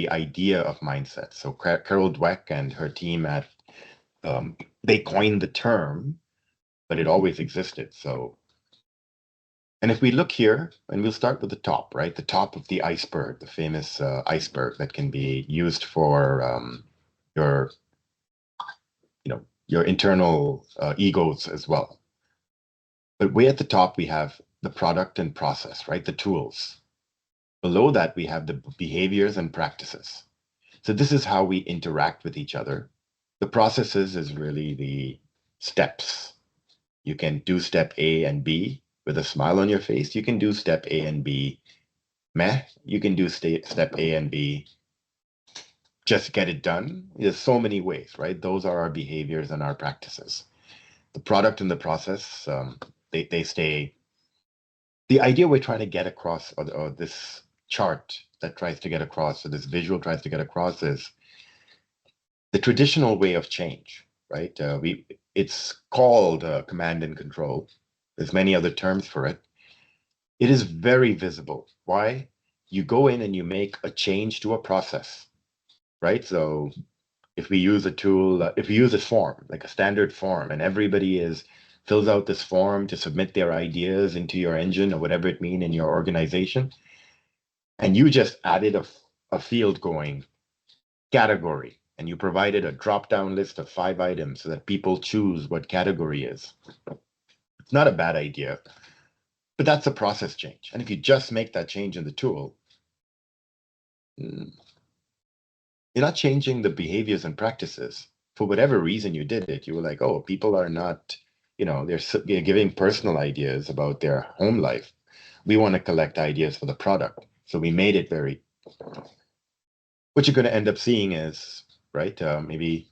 the idea of mindset. So Carol Dweck and her team at they coined the term, but it always existed. So, and if we look here, and we'll start with the top, right? The top of the iceberg, the famous iceberg that can be used for your, your internal egos as well. But way at the top, we have the product and process, right? The tools. Below that, we have the behaviors and practices. So this is how we interact with each other. The processes is really the steps. You can do step A and B with a smile on your face. You can do step A and B meh. You can do step A and B just get it done. There's so many ways, right? Those are our behaviors and our practices. The product and the process, they stay. The idea we're trying to get across, or this chart that tries to get across, or this visual tries to get across, is the traditional way of change, right? It's called command and control. There's many other terms for it. It is very visible. Why? You go in and you make a change to a process, right? So if we use a tool, if we use a form, like a standard form, and everybody fills out this form to submit their ideas into your engine or whatever it means in your organization, and you just added a field going category, and you provided a drop-down list of 5 items so that people choose what category is. It's not a bad idea, but that's a process change. And if you just make that change in the tool, you're not changing the behaviors and practices. For whatever reason you did it, you were like, oh, people are not, they're giving personal ideas about their home life. We want to collect ideas for the product. So we made it very, what you're going to end up seeing is, right, maybe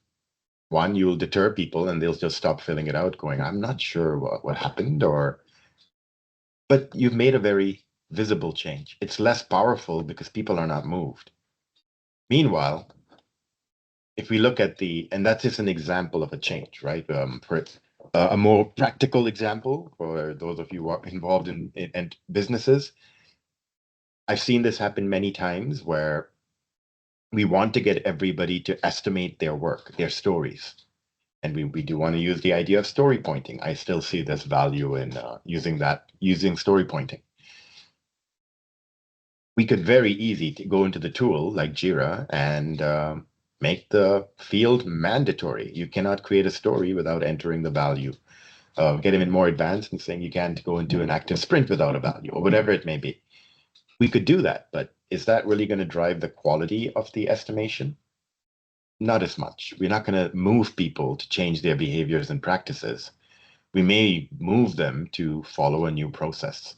one, you'll deter people and they'll just stop filling it out going, I'm not sure what happened, but you've made a very visible change. It's less powerful because people are not moved. Meanwhile, if we look at and that's just an example of a change, right? For a more practical example, for those of you who are involved in businesses, I've seen this happen many times where we want to get everybody to estimate their work, their stories. And we do want to use the idea of story pointing. I still see this value in using story pointing. We could very easy to go into the tool like Jira and make the field mandatory. You cannot create a story without entering the value. Get even more advanced and saying you can't go into an active sprint without a value, or whatever it may be. We could do that, but is that really going to drive the quality of the estimation? Not as much. We're not going to move people to change their behaviors and practices. We may move them to follow a new process.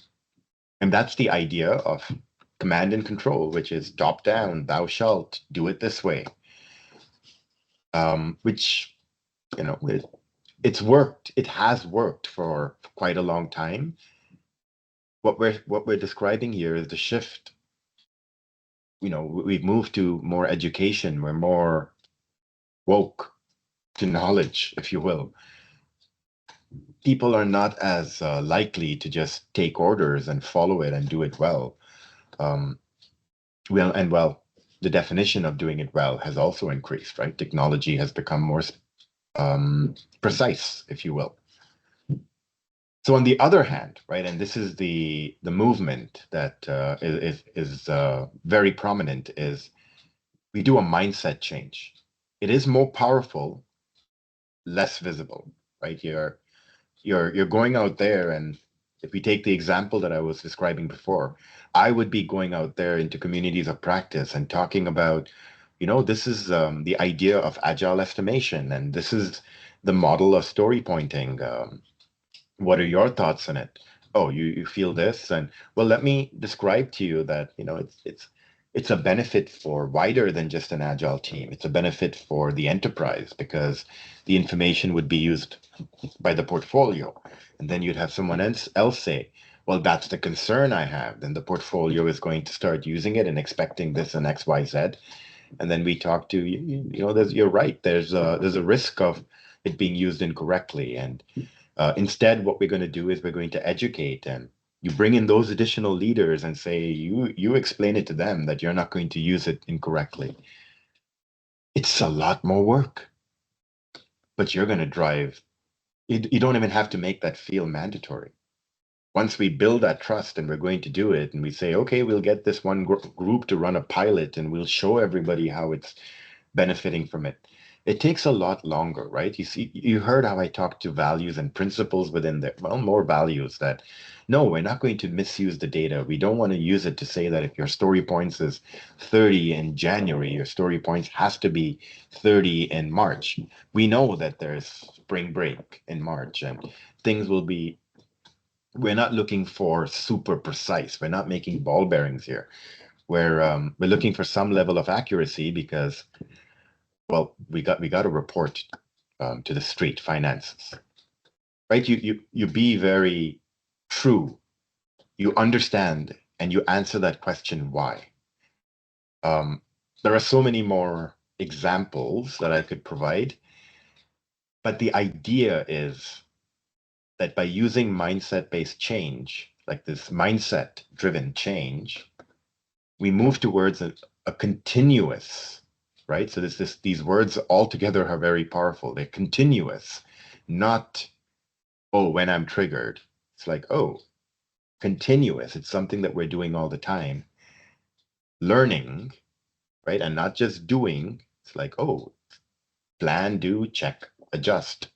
And that's the idea of command and control, which is top down, thou shalt do it this way. Which, it's worked. It has worked for quite a long time. What we're describing here is the shift. We've moved to more education. We're more woke to knowledge, if you will. People are not as likely to just take orders and follow it and do it well. The definition of doing it well has also increased, right? Technology has become more precise, if you will. So on the other hand, right, and this is the movement that is very prominent, is we do a mindset change. It is more powerful, less visible, right? You're going out there, and if we take the example that I was describing before, I would be going out there into communities of practice and talking about, this is the idea of agile estimation, and this is the model of story pointing. What are your thoughts on it? Oh, you feel this, and well, let me describe to you that it's a benefit for wider than just an agile team. It's a benefit for the enterprise because the information would be used by the portfolio. And then you'd have someone else say, well, that's the concern I have. Then the portfolio is going to start using it and expecting this and X, Y, Z. And then we talk to, you're right. There's a risk of it being used incorrectly. And instead, what we're going to do is we're going to educate. And You bring in those additional leaders and say, you explain it to them that you're not going to use it incorrectly. It's a lot more work, but you're going to drive. You don't even have to make that feel mandatory. Once we build that trust and we're going to do it, and we say, okay, we'll get this one group to run a pilot and we'll show everybody how it's benefiting from it. It takes a lot longer, right? You see, you heard how I talked to values and principles within there. Well, more values that, no, we're not going to misuse the data. We don't want to use it to say that if your story points is 30 in January, your story points has to be 30 in March. We know that there's spring break in March and things will be, we're not looking for super precise. We're not making ball bearings here. We're looking for some level of accuracy because, well, we got to report to the street finances, right? You be very true. You understand and you answer that question why. Um, there are so many more examples that I could provide, but the idea is that by using mindset-based change, like this mindset-driven change, we move towards a continuous, right? So these words all together are very powerful. They're continuous, not, oh, when I'm triggered. It's like, oh, continuous. It's something that we're doing all the time. Learning, right? And not just doing. It's like, oh, plan, do, check, adjust.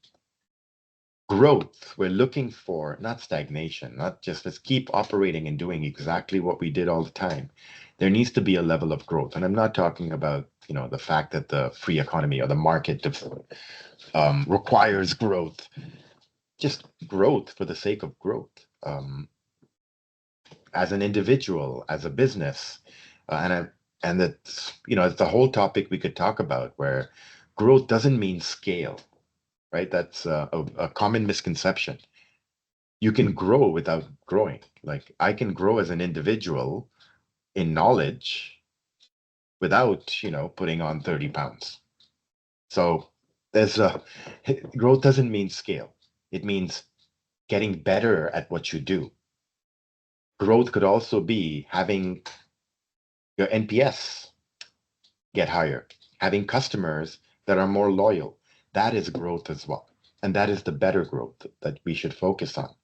Growth, we're looking for not stagnation, not just let's keep operating and doing exactly what we did all the time. There needs to be a level of growth. And I'm not talking about, the fact that the free economy or the market requires growth, just growth for the sake of growth. As an individual, as a business, and that's, it's the whole topic we could talk about where growth doesn't mean scale, right? That's a common misconception. You can grow without growing. Like I can grow as an individual in knowledge without, putting on 30 pounds. So there's a growth doesn't mean scale. It means getting better at what you do. Growth could also be having your NPS get higher, having customers that are more loyal. That is growth as well. And that is the better growth that we should focus on.